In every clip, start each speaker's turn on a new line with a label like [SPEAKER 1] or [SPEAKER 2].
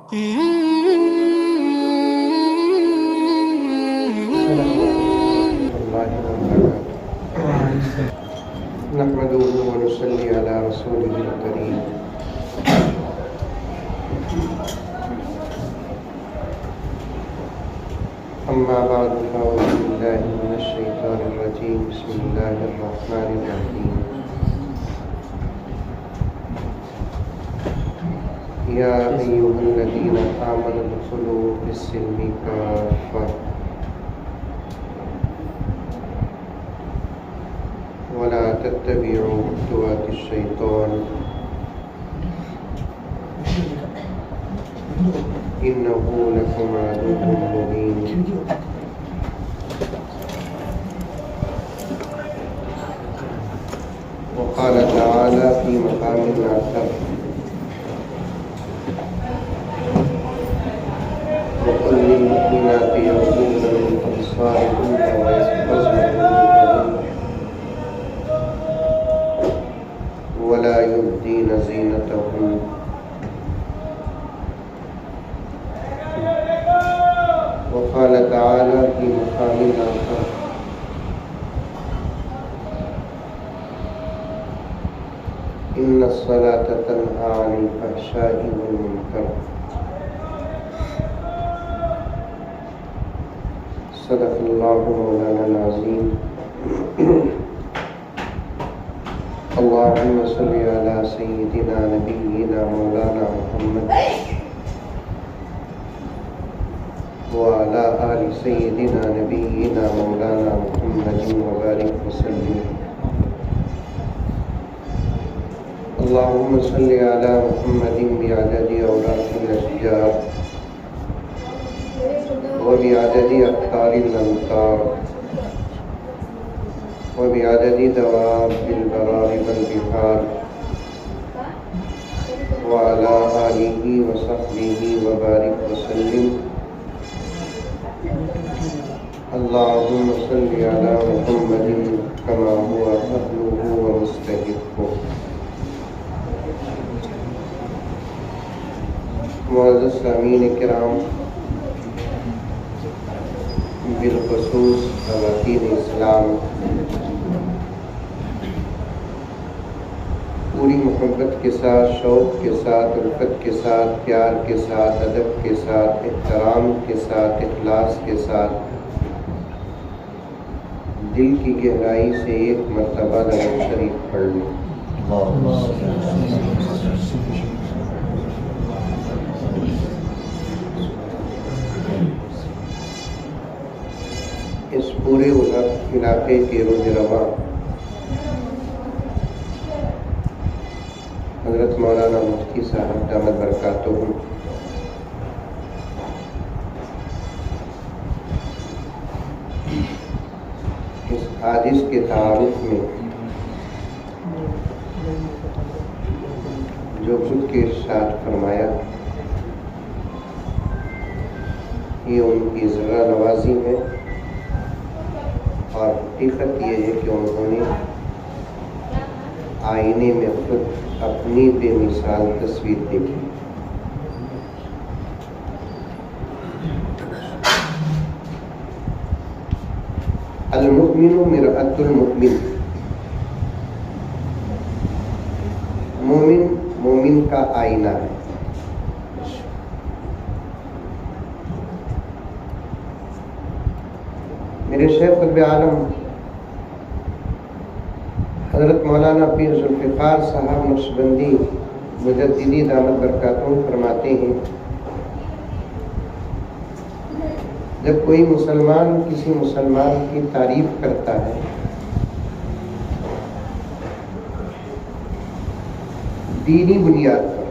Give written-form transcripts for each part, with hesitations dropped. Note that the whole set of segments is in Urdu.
[SPEAKER 1] نحمده ونصلي على رسوله الكريم. أما بعد فأعوذ بالله من الشيطان الرجيم. بسم الله الرحمن الرحيم. يا أيها الذين آمنوا ادخلوا في السلم كافة ولا تتبعوا خطوات الشيطان إنه لكم عدو مبين. وقال تعالى في مقام آخر: وقل للمؤمنات يغضضن من أبصارهن ويحفظن فروجهن ولا يبدين زينتهن. وقال تعالى في مقام آخر: إن الصلاة تنهى عن الفحشاء والمنكر. صدق الله مولانا العظيم. اللهم صل على سيدنا نبينا مولانا محمد وعلى آل سيدنا نبينا مولانا محمد وبارك وسلم. اللهم صل على محمد بعدد أوراق الأشجار وبعدد أقطار الأمطار وبعدد دواب البرار والبحار وعلى آله وصحبه وبارك وسلم. اللهم صل على محمد كما هو أهله ومستحقه. معزز سامعین کرام، بالخصوص خواتین اسلام، پوری محبت کے ساتھ، شوق کے ساتھ، الفت کے ساتھ، پیار کے ساتھ، ادب کے ساتھ، احترام کے ساتھ، اخلاص کے ساتھ دل کی گہرائی سے ایک مرتبہ درود شریف پڑھ لیں۔ اس پورے علاقے کے روز رواں حضرت مولانا مفتی صاحب دامت برکاتہم اس حادث کے تعارف میں جو خود کے ارشاد فرمایا، یہ ان کی ذرہ نوازی ہے، اور حقیقت یہ ہے کہ انہوں نے آئینے میں خود اپنی بے مثال تصویر دیکھی۔ المؤمن مرآۃ المؤمن، مومن مومن کا آئینہ ہے۔ میرے شیخ قطب عالم حضرت مولانا پیر ذوالفقار صاحب نقشبندی مجددی دامت برکاتہم فرماتے ہیں، جب کوئی مسلمان کسی مسلمان کی تعریف کرتا ہے دینی بنیاد پر،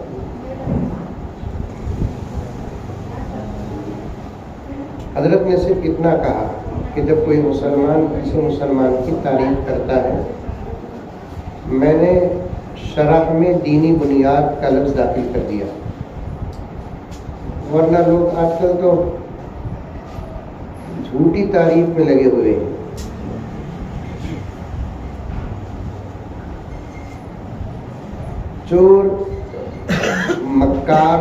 [SPEAKER 1] حضرت نے صرف اتنا کہا کہ جب کوئی مسلمان کسی مسلمان کی تعریف کرتا ہے، میں نے شرح میں دینی بنیاد کا لفظ داخل کر دیا، ورنہ لوگ آج کل تو جھوٹی تعریف میں لگے ہوئے ہیں۔ چور، مکار،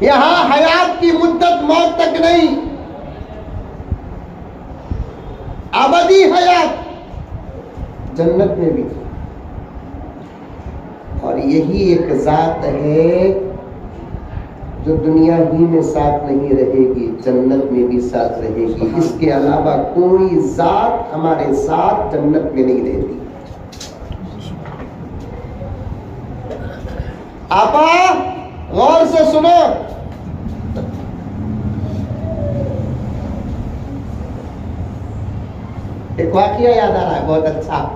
[SPEAKER 1] یہاں حیات کی مدت موت تک نہیں، ابدی حیات جنت میں بھی، اور یہی ایک ذات ہے جو دنیا ہی میں ساتھ نہیں رہے گی، جنت میں بھی ساتھ رہے گی۔ اس کے علاوہ کوئی ذات ہمارے ساتھ جنت میں نہیں رہتی۔ آپا غور سے سنو، ایک واقعہ یاد آ رہا ہے بہت اچھا۔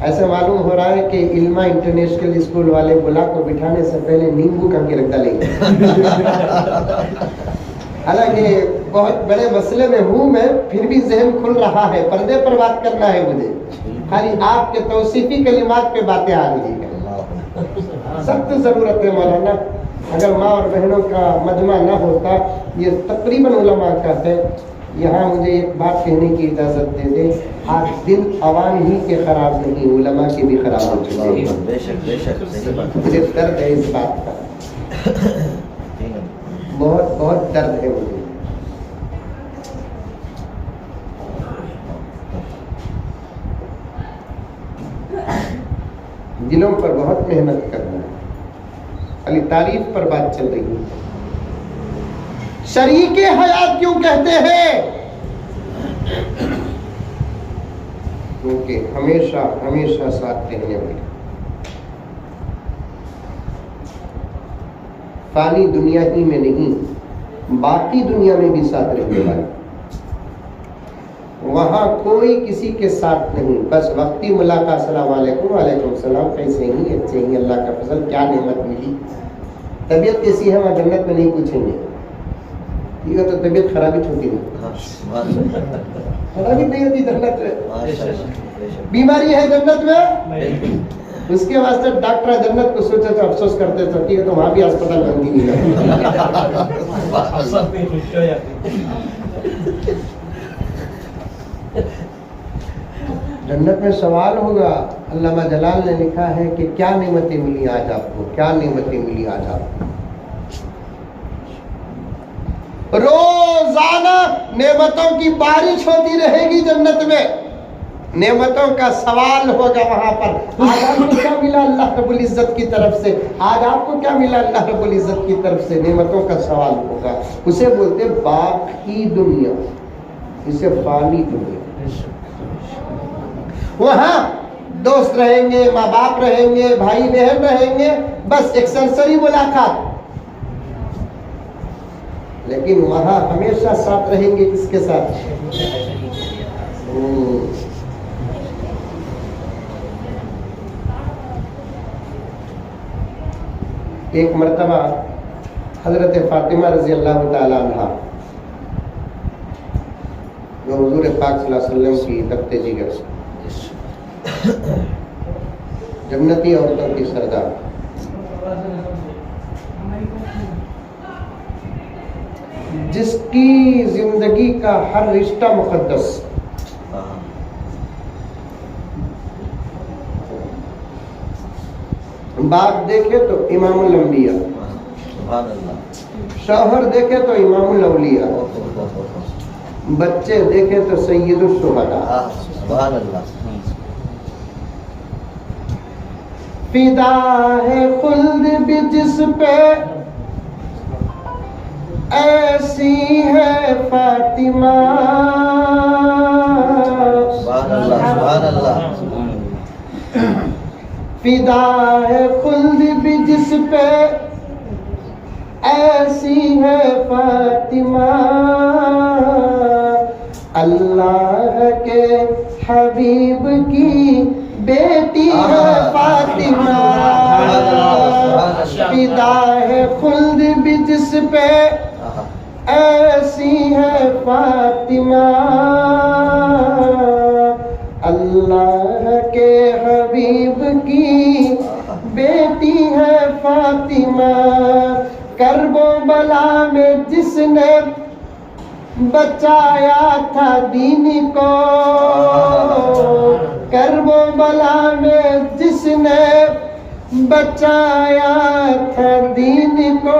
[SPEAKER 1] ایسے معلوم ہو رہا ہے کہ علما انٹرنیشنل اسکول والے بلا کو بٹھانے سے پہلے نیمبو کا کے رکھ ڈالیں گے۔ حالانکہ بہت بڑے مسئلے میں ہوں میں، پھر بھی ذہن کھل رہا ہے، پردے پر بات کرنا ہے مجھے، خالی آپ کے توصیفی کلمات پہ باتیں آ رہی ہیں۔ سخت ضرورت ہے مولانا، اگر ماں اور بہنوں کا مجمع نہ ہوتا، یہ تقریباً علماء کا ہے۔ یہاں مجھے ایک بات کہنے کی اجازت دے دیں، آج دن عوام ہی کے خراب نہیں، علماء کے بھی خراب ہو چکے ہیں۔
[SPEAKER 2] بے شک بے شک،
[SPEAKER 1] مجھے درد ہے اس بات کا، بہت بہت درد ہے مجھے۔ دلوں پر بہت محنت کرنا ہے، خالی تعریف پر بات چل رہی ہے۔ شریک حیات کیوں کہتے ہیں؟ کیونکہ ہمیشہ ہمیشہ ساتھ رہنے والی، فانی دنیا ہی میں نہیں، باقی دنیا میں بھی ساتھ رہنے والی۔ وہاں کوئی کسی کے ساتھ نہیں، بس وقتی ملاقات، السلام علیکم، وعلیکم السلام، کیسے ہیں؟ اچھے ہیں، اللہ کا فضل، کیا نعمت ملی، طبیعت کیسی ہے؟ وہاں جنت میں نہیں پوچھیں گے، ٹھیک ہے؟ تو طبیعت خرابی ہوتی نہیں، خرابی نہیں ہوتی جنت میں، بیماری ہے جنت میں، اس کے واسطے ڈاکٹر جنت کو سوچے تو افسوس کرتے تو ٹھیک ہے، تو وہاں بھی اسپتال بند ہی نہیں جنت میں سوال ہوگا۔ علامہ جلال نے لکھا ہے کہ کیا نعمتیں ملی آج آپ کو، کیا نعمتیں ملی آج آپ کو۔ روزانہ نعمتوں کی بارش ہوتی رہے گی جنت میں، نعمتوں کا سوال ہوگا وہاں پر۔ آج آپ کو کیا ملا اللہ رب العزت کی طرف سے، آج آپ کو کیا ملا اللہ رب العزت کی طرف سے، نعمتوں کا سوال ہوگا۔ اسے بولتے باقی دنیا، اسے فانی دنیا۔ وہاں دوست رہیں گے، ماں باپ رہیں گے، بھائی بہن رہیں گے، بس ایک سرسری ملاقات، لیکن وہاں ہمیشہ ساتھ رہیں گے کس کے ساتھ؟ ایک مرتبہ حضرت فاطمہ رضی اللہ تعالی عنہ، جو حضور پاک صلی اللہ علیہ وسلم کی تخت جگر، جنتی عورتوں کی سردار، جس کی زندگی کا ہر رشتہ مقدس، باپ دیکھے تو امام الانبیاء، شوہر دیکھے تو امام الاولیاء، بچے دیکھے تو سید الشہداء۔
[SPEAKER 2] سبحان اللہ۔
[SPEAKER 1] فدا ہے خلد بھی جس پہ، ایسی ہے فاطمہ۔
[SPEAKER 2] سبحان اللہ سبحان اللہ۔
[SPEAKER 1] فدا ہے خلد بھی جس پہ، ایسی ہے فاطمہ۔ اللہ کے حبیب کی بیٹی ہے فاطمہ۔ فدا ہے خلد بھی جس پہ، ایسی ہے فاطمہ۔ اللہ کے حبیب کی بیٹی ہے فاطمہ۔ کرب و بلا میں جس نے بچایا تھا دین کو، کرب و بلا میں جس نے بچایا تھا دین کو،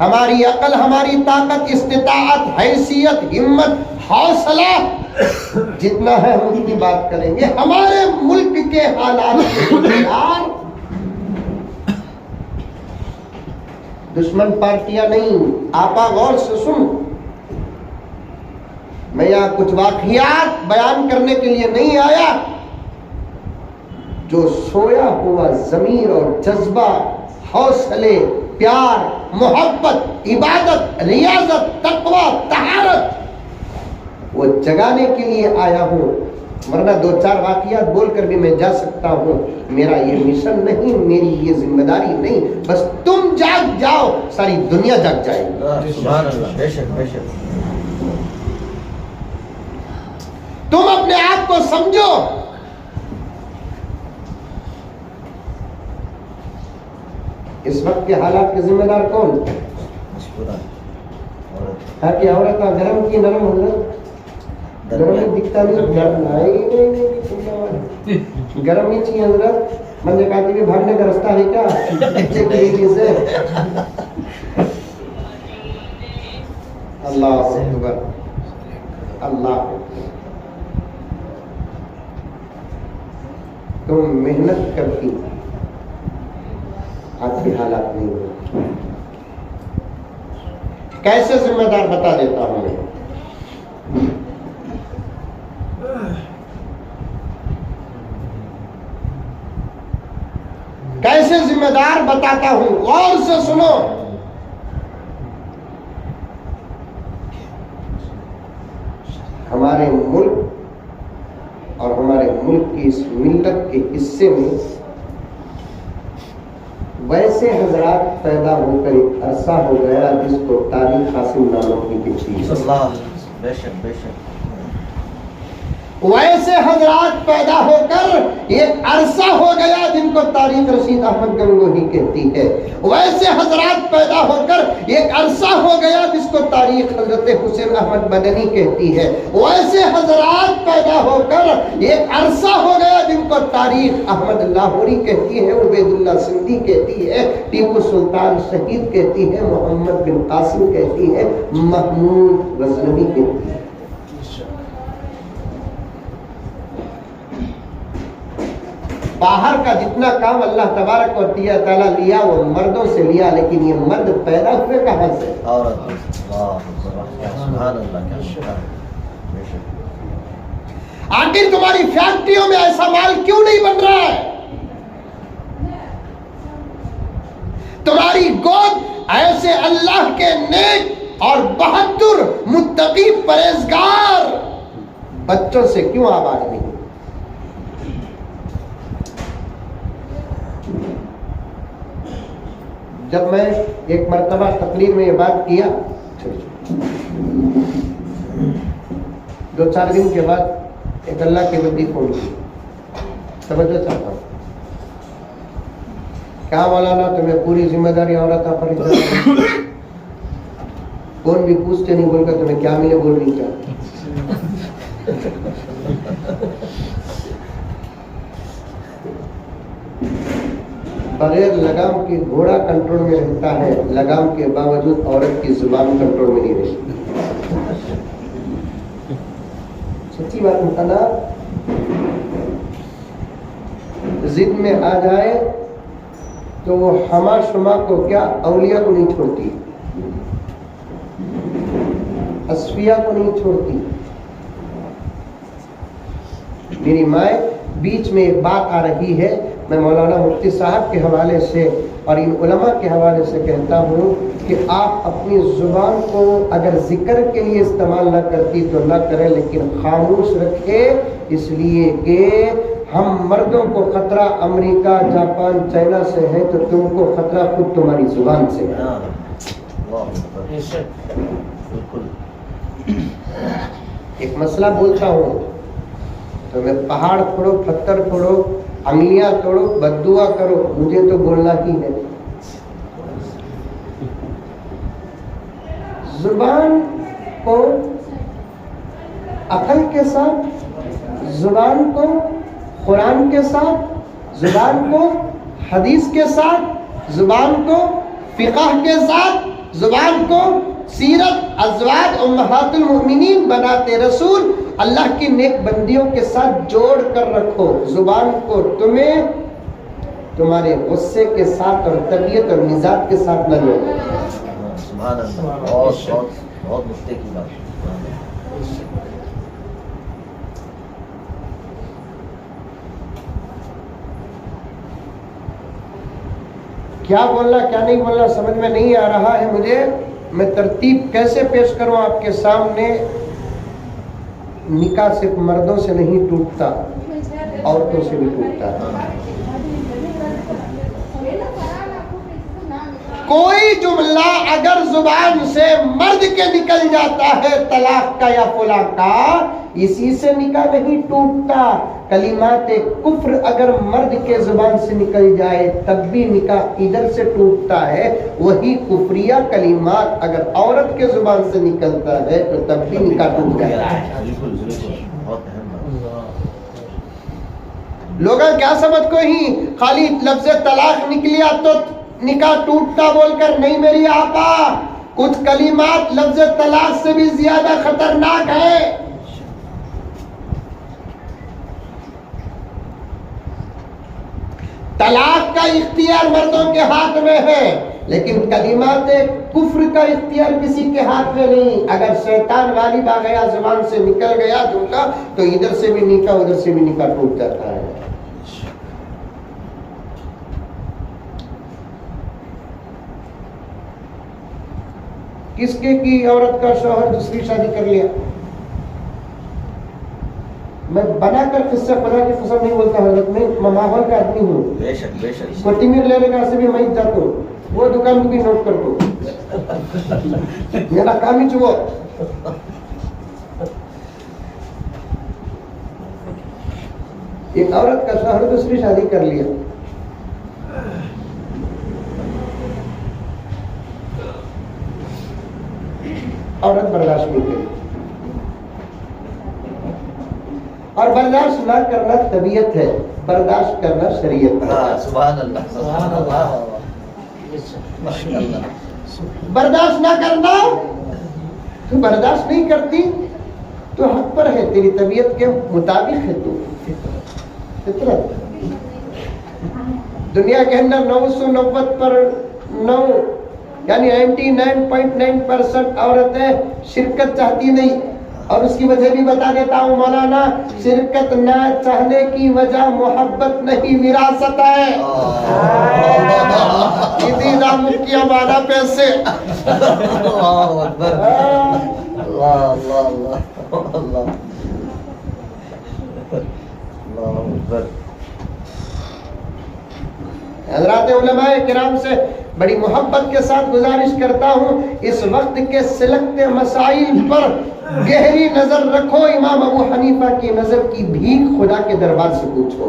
[SPEAKER 1] ہماری عقل، ہماری طاقت، استطاعت، حیثیت، ہمت، حوصلہ جتنا ہے ہم اتنی بات کریں گے. ہمارے ملک کے حالات یار دشمن پارٹیاں نہیں. آپا غور سے سن، میں یہاں کچھ واقعات بیان کرنے کے لیے نہیں آیا. جو سویا ہوا ضمیر اور جذبہ، حوصلے، پیار، محبت، عبادت، ریاضت، تقوی، طہارت، وہ جگانے کے لیے آیا ہوں. ورنہ دو چار واقعات بول کر بھی میں جا سکتا ہوں. میرا یہ مشن نہیں، میری یہ ذمہ داری نہیں. بس تم جاگ جاؤ، ساری دنیا جاگ جائے گی.
[SPEAKER 2] سبحان اللہ. بے شک بے شک.
[SPEAKER 1] تم اپنے آپ کو سمجھو. اس وقت کے حالات کے ذمہ دار کون ہے؟ کہ عورت گرم کی نرم ہو گئی. گرم میں دکھتا نہیں، گرم ہی چاہیے حضرت. میں نے کہا کہ بھاگنے کا راستہ ہے کیا؟ اللہ اکبر، اللہ. تم محنت کرتی، آج کے حالات نہیں ہوئے. کیسے ذمہ دار بتا دیتا ہوں میں. کیسے ذمہ دار بتاتا ہوں، غور سے سنو. ہمارے ملک اور ہمارے ملک کی اس ملت کے حصے میں ویسے حضرات پیدا ہو کر ایک عرصہ ہو گیا جس کو تاریخ قاسم ناموں کی کہتی ہے.
[SPEAKER 2] اللہ. بے شک بے شک.
[SPEAKER 1] ویسے حضرات پیدا ہو کر ایک عرصہ ہو گیا جن کو تاریخ رشید احمد گنگوہی کہتی ہے. ویسے حضرات پیدا ہو کر ایک عرصہ ہو گیا جس کو تاریخ حضرت حسین احمد مدنی کہتی ہے. ویسے حضرات پیدا ہو کر ایک عرصہ ہو گیا جن کو تاریخ احمد لاہوری کہتی ہے، عبید اللہ سندھی کہتی ہے، ٹیپو سلطان شہید کہتی ہے، محمد بن قاسم کہتی ہے، محمود غزنوی کہتی ہے. باہر کا جتنا کام اللہ تبارک و تعالیٰ لیا وہ مردوں سے لیا، لیکن یہ مرد پیدا ہوئے کہاں سے؟ آخر تمہاری فیکٹریوں میں ایسا مال کیوں نہیں بن رہا ہے؟ تمہاری گود ایسے اللہ کے نیک اور بہادر متقی پرہیزگار بچوں سے کیوں آباد نہیں؟ جب میں ایک مرتبہ تقریر میں یہ بات کیا، 2-4 دن کے بعد ایک اللہ کی بندی فون کی. سمجھنا چاہتا ہوں کیا مولانا تمہیں پوری ذمہ داری عورت پر. کون بھی پوچھتے نہیں، بول کر تمہیں کیا ملے، بول نہیں کیا. بغیر لگام کے گھوڑا کنٹرول میں رہتا ہے، لگام کے باوجود عورت کی زبان کنٹرول میں نہیں رہتی. سچی بات مطلع ضد میں آ جائے تو وہ ہما شما کو کیا اولیاء کو نہیں چھوڑتی، اصفیاء کو نہیں چھوڑتی. میری مائیں بیچ میں ایک بات آ رہی ہے، میں مولانا مفتی صاحب کے حوالے سے اور ان علماء کے حوالے سے کہتا ہوں کہ آپ اپنی زبان کو اگر ذکر کے لیے استعمال نہ کرتی تو نہ کریں، لیکن خاموش رکھے، اس لیے کہ ہم مردوں کو خطرہ امریکہ، جاپان، چائنا سے ہے تو تم کو خطرہ خود تمہاری زبان سے ہے. ایک مسئلہ بولتا ہوں تو میں پہاڑ پھوڑو، پتھر پھوڑو، انگلیاں توڑو، بددعا کرو، مجھے تو بولنا ہی ہے. زبان کو عقل کے ساتھ، زبان کو قرآن کے ساتھ، زبان کو حدیث کے ساتھ، زبان کو فقہ کے ساتھ، زبان کو سیرت ازواج امہات المؤمنین بناتے رسول اللہ کی نیک بندیوں کے ساتھ جوڑ کر رکھو. زبان کو تمہیں تمہارے غصے کے ساتھ اور طبیعت اور مزاج کے ساتھ نہ جوڑو.
[SPEAKER 2] سبحان اللہ. بہت بہت نقطے کی بات.
[SPEAKER 1] کیا بولنا کیا نہیں بولنا سمجھ میں نہیں آ رہا ہے مجھے. میں ترتیب کیسے پیش کروں آپ کے سامنے. نکاح صرف مردوں سے نہیں ٹوٹتا، عورتوں سے بھی ٹوٹتا ہے. کوئی جملہ اگر زبان سے مرد کے نکل جاتا ہے طلاق کا یا فلاں کا، اسی سے نکاح نہیں ٹوٹتا. کلمات کفر اگر مرد کے زبان سے نکل جائے تب بھی نکاح ادھر سے ٹوٹتا ہے. وہی کفریہ کلمات اگر عورت کے زبان سے نکلتا ہے تو تب بھی نکاح ٹوٹ جاتا ہے. لوگاں کیا سمجھ کو ہی خالی لفظ طلاق نکلیا تو نکاح ٹوٹتا بول کر نہیں. میری آقا کچھ کلمات لفظ طلاق سے بھی زیادہ خطرناک ہے. طلاق کا اختیار مردوں کے ہاتھ میں ہے لیکن کلمات کفر کا اختیار کسی کے ہاتھ میں نہیں. اگر شیطان غالب آ گیا زبان سے نکل گیا جملہ تو ادھر سے بھی نکاح ادھر سے بھی نکاح ٹوٹ جاتا ہے. کس کے کی عورت کا شوہر دوسری شادی کر لیا. میں بنا کر قصہ خدا کی قسم نہیں بولتا حضرت. میں ماحول کا آدمی ہوں.
[SPEAKER 2] بے شک بے شک.
[SPEAKER 1] مٹی لینے کا سے بھی میں جاتا ہوں. وہ دکان بھی نوٹ کر دو. میرا کام ہی چو. ایک عورت کا شوہر دوسری شادی کر لیا. عورت برداشت نہیں کرتی اور برداشت نہ کرنا طبیعت ہے، برداشت کرنا شریعت ہے.
[SPEAKER 2] سبحان اللہ سبحان اللہ.
[SPEAKER 1] برداشت نہ کرنا تو برداشت نہیں کرتی تو حق پر ہے، تیری طبیعت کے مطابق ہے. تو فطرت دنیا کے اندر 990 پر 9 یعنی 99.9% عورتیں شرکت چاہتی نہیں. اور اس کی وجہ بھی بتا دیتا ہوں مولانا. شرکت نہ چاہنے کی وجہ محبت نہیں وراثت ہے. کی ہمارا پیسے.
[SPEAKER 2] اللہ اکبر. اللہ اللہ اللہ اللہ اللہ اکبر.
[SPEAKER 1] حضرات علماء کرام سے بڑی محبت کے ساتھ گزارش کرتا ہوں اس وقت کے سلگتے مسائل پر گہری نظر رکھو. امام ابو حنیفہ کی نظر کی بھیک خدا کے دربار سے پوچھو.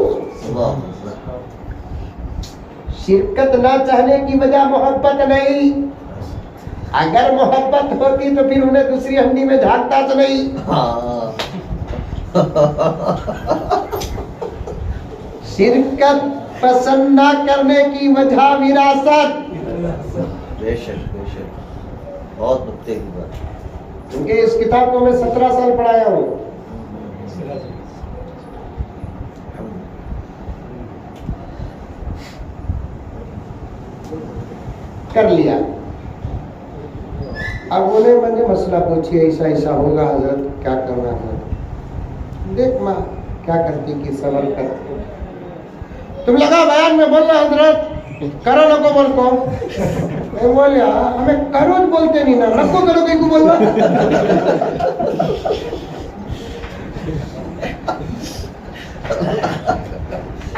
[SPEAKER 1] شرکت نہ چاہنے کی وجہ محبت نہیں. اگر محبت ہوتی تو پھر انہیں دوسری ہنڈی میں جھانکتا تو نہیں. شرکت پسند نہ کرنے کی وجہ وراثت.
[SPEAKER 2] بے شک بے شک. بہت نقطے کی بات.
[SPEAKER 1] کیونکہ اس کتاب کو میں 17 سال پڑھایا ہوں. کر لیا. اب انہیں مجھے مسئلہ پوچھئے ایسا ایسا ہوگا حضرت کیا کرنا ہے. دیکھ ماں کیا کرتی کہ صبر کر. تم لگا بیان میں بولنا حضرت کرو نہ کو بول کو. میں بولیا ہمیں کرو بولتے نہیں نا نکو کرو کہیں کو بولنا.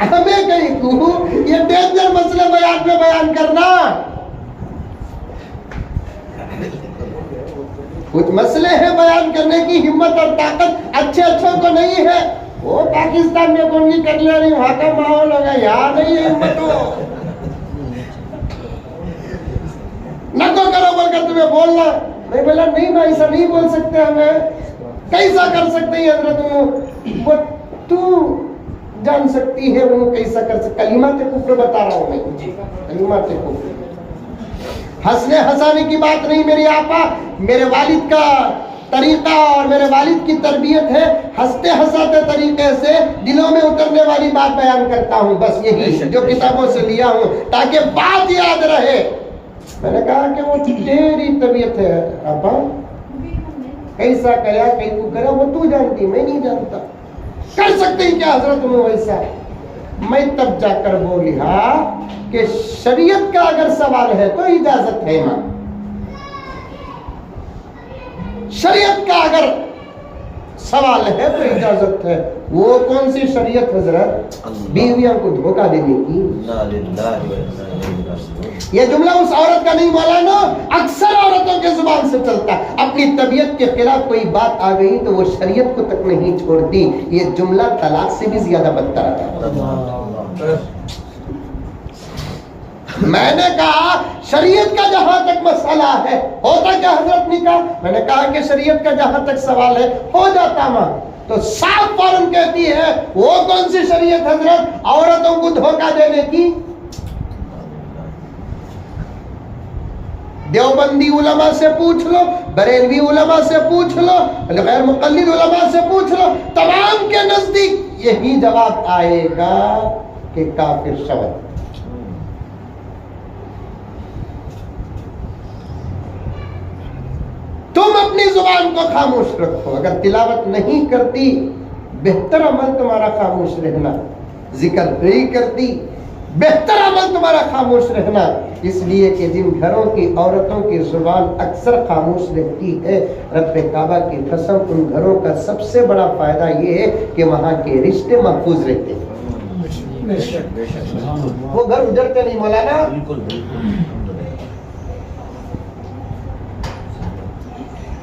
[SPEAKER 1] ہمیں کہیں کو یہ ڈینجر مسئلہ بیان میں بیان کرنا. کچھ مسئلے ہیں بیان کرنے کی ہمت اور طاقت اچھے اچھوں کو نہیں ہے. وہ پاکستان میں کون کی کر لے رہی وہاں کا ماحول ہوگا یہاں نہیں ہے ہمت. نہ کو کرو بول کر تمہیں بولنا. میں بولا نہیں نا ایسا نہیں بول سکتے ہمیں. کیسا کر سکتے ہیں حضرت. وہ تو جان سکتی ہے وہ کیسا کر سکتے. کلمات کفر بتا رہا ہوں میں. کلمات کفر ہنسنے ہنسانے کی بات نہیں میری آپا، میرے والد کا طریقہ اور میرے والد کی تربیت ہے، ہنستے ہنساتے طریقے سے دلوں میں اترنے والی بات بیان کرتا ہوں، بس یہی جو کتابوں سے لیا ہوں تاکہ بات یاد رہے۔ میں نے کہا کہ وہ تیری طبیعت ہے آپا، کیسا کیا کئی کو کرا وہ تو جانتی، میں نہیں جانتا، کر سکتے ہیں کیا حضرت تمہیں ویسا؟ میں تب جا کر بولی ہاں کہ شریعت کا اگر سوال ہے تو اجازت ہے ماں، شریعت کا اگر سوال ہے تو اجازت ہے۔ وہ کون سی شریعت حضرت؟ بیویاں کو دھوکہ دینے کی۔ یہ جملہ اس عورت کا نہیں مولانا، اکثر عورتوں کے زبان سے چلتا ہے، اپنی طبیعت کے خلاف کوئی بات آ گئی تو وہ شریعت کو تک نہیں چھوڑتی، یہ جملہ طلاق سے بھی زیادہ بدتر ہے۔ میں نے کہا شریعت کا جہاں تک مسئلہ ہے ہوتا کیا حضرت نکاح؟ میں نے کہا کہ شریعت کا جہاں تک سوال ہے ہو جاتا ماں، تو صاف فوراً کہتی ہے وہ کون سی شریعت حضرت؟ عورتوں کو دھوکہ دینے کی۔ دیوبندی علماء سے پوچھ لو، بریلوی علماء سے پوچھ لو، غیر مقلد علماء سے پوچھ لو، تمام کے نزدیک یہی جواب آئے گا کہ کافر شبد۔ تم اپنی زبان کو خاموش رکھو، اگر تلاوت نہیں کرتی بہتر عمل تمہارا خاموش رہنا، ذکر نہیں کرتی بہتر عمل تمہارا خاموش رہنا، اس لیے کہ جن گھروں کی عورتوں کی زبان اکثر خاموش رہتی ہے، رب کعبہ کی قسم ان گھروں کا سب سے بڑا فائدہ یہ ہے کہ وہاں کے رشتے محفوظ رہتے ہیں۔ وہ گھر اجڑتے نہیں مولانا۔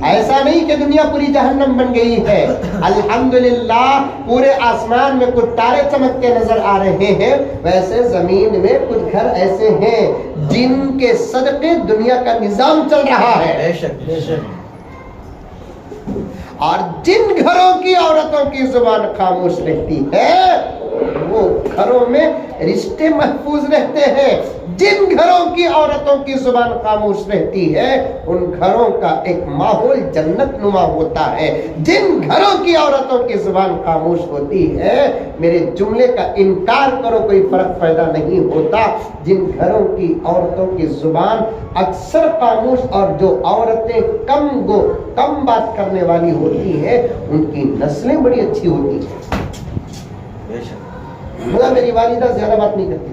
[SPEAKER 1] ایسا نہیں کہ دنیا پوری جہنم بن گئی ہے، الحمدللہ پورے آسمان میں کچھ تارے چمکتے نظر آ رہے ہیں، ویسے زمین میں کچھ گھر ایسے ہیں جن کے صدقے دنیا کا نظام چل رہا ہے۔ بے شک بے شک۔ اور جن گھروں کی عورتوں کی زبان خاموش رہتی ہے وہ گھروں میں رشتے محفوظ رہتے ہیں، جن گھروں کی عورتوں کی زبان خاموش رہتی ہے ان گھروں کا ایک ماحول جنت نما ہوتا ہے، جن گھروں کی عورتوں کی زبان خاموش ہوتی ہے میرے جملے کا انکار کرو کوئی فرق پیدا نہیں ہوتا، جن گھروں کی عورتوں کی زبان اکثر خاموش اور جو عورتیں کم بات کرنے والی ہوتی ہیں ان کی نسلیں بڑی اچھی ہوتی ہیں۔ میری والدہ زیادہ بات نہیں کرتی،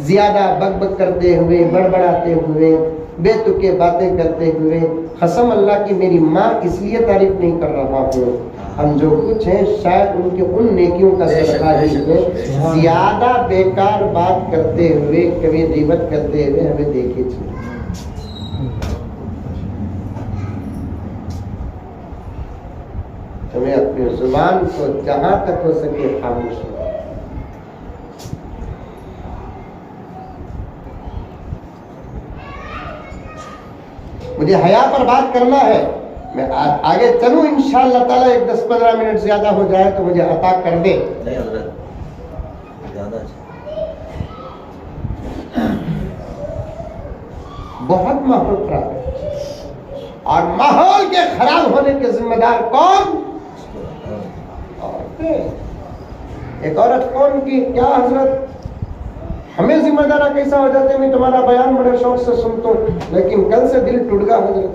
[SPEAKER 1] زیادہ بک بک کرتے ہوئے، بڑبڑاتے ہوئے، بے تکے باتیں کرتے ہوئے، قسم اللہ کی میری ماں اس لیے تعریف نہیں کر رہا ہوں، ہم جو کچھ ہیں شاید ان کے ان نیکیوں کا صدقہ ہی ہے، زیادہ بیکار بات کرتے ہوئے کبھی غیبت کرتے ہوئے ہمیں دیکھے چھے۔ ہمیں اپنی زبان کو جہاں تک ہو سکے خاموش ہو۔ مجھے حیا پر بات کرنا ہے، میں آگے چلوں انشاءاللہ تعالیٰ، ایک 10-15 منٹ زیادہ ہو جائے تو مجھے عطا کر دے۔ نہیں حضرت زیادہ بہت ماحول خراب ہے، اور ماحول کے خراب ہونے کے ذمہ دار کون؟ ایک عورت کون کی کیا حضرت ہمیں ذمہ دارہ کیسا ہو جاتے ہیں؟ میں تمہارا بیان بڑے شوق سے سنتا ہوں لیکن کل سے دل ٹوٹ گیا حضرت،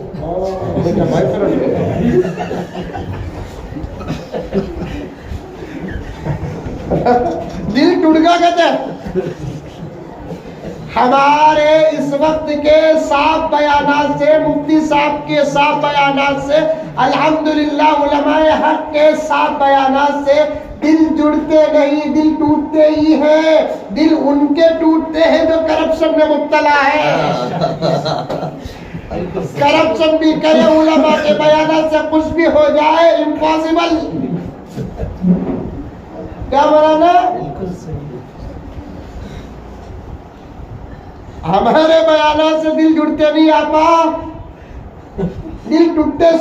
[SPEAKER 1] دل ٹوٹ گیا کہتے ہیں۔ ہمارے اس وقت کے صاف بیانات سے، مفتی صاحب کے صاف بیانات سے، الحمدللہ علماء حق کے صاف بیانات سے دل جڑتے نہیں، دل ٹوٹتے ہی ہیں۔ دل ان کے ٹوٹتے ہیں جو کرپشن میں مبتلا ہے، کرپشن بھی کرے، علماء کے بیانات سے خوش بھی ہو جائے، امپاسبل۔ کیا مولانا؟ بالکل صحیح۔ ہمارے بیانات سے دل جڑتے نہیں آپا، دل ٹوٹتے